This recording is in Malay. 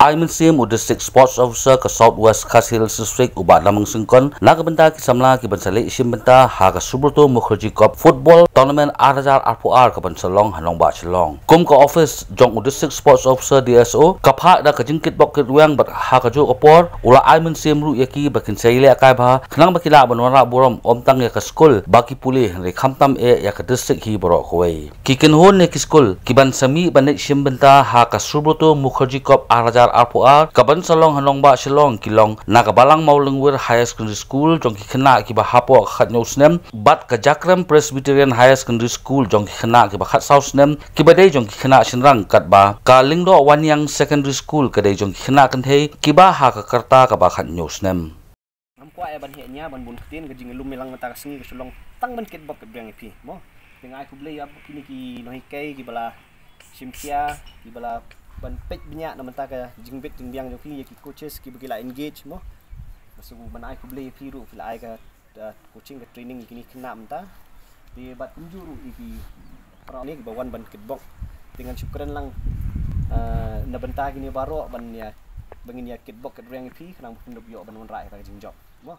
I'm sim District Sports Officer ke Southwest Khasil District ubat lamang singkon nagabenta ki samla ki bansali isim benta ha ka Subrata Mukherjee Cup Football Tournament Arajar RPR ke bansalong hanong ba chelong kum ka office jong District Sports Officer DSO kapha da ka jingkit bok ketwang bat ha ka jo opor ula I'm sim ru yaki bakin saile akai ba khnang bakila banwara borom omtang ya ka school baki puli re khamtam e ya ka district hi boro khoi kiken hon ne ki school ki ban sami banet sim benta ha ka Subrata Mukherjee Cup Arajar RPR kaban salong hanong ba silong kilong nakabalang maulengwir high secondary school jong ki khna ki ba hapo khat nyosnem bat ka Jakram Presbyterian High Secondary School jong ki khna ki ba khat sausnem ki ba dei jong ki khna sinrang kat ba ka Lingdo Wanyang Secondary School ka dei jong ki khna kan thei ki ba ha ka karta ka ba khat nyosnem amkwa ban he nya ban bun ktin ka jing lum melang mata singi ka sulong tang ban kit bok ka brang pi mo dengan aku beli ab kini ki no hikai ki bala simkia ki bala ban pek banyak na mata ka jingbet jingbiang jo ki coaches ki bagi la engage mo so ban ai ku beli pi ru fil ai ka coaching ka training kini kena mata di bat unjuru iki para ni bawan ban kitbok dengan syukran lang na benta kini baro ban ya bangin ya kitbok ka reng pi kanang pundok yo ban rai ka jingjob mo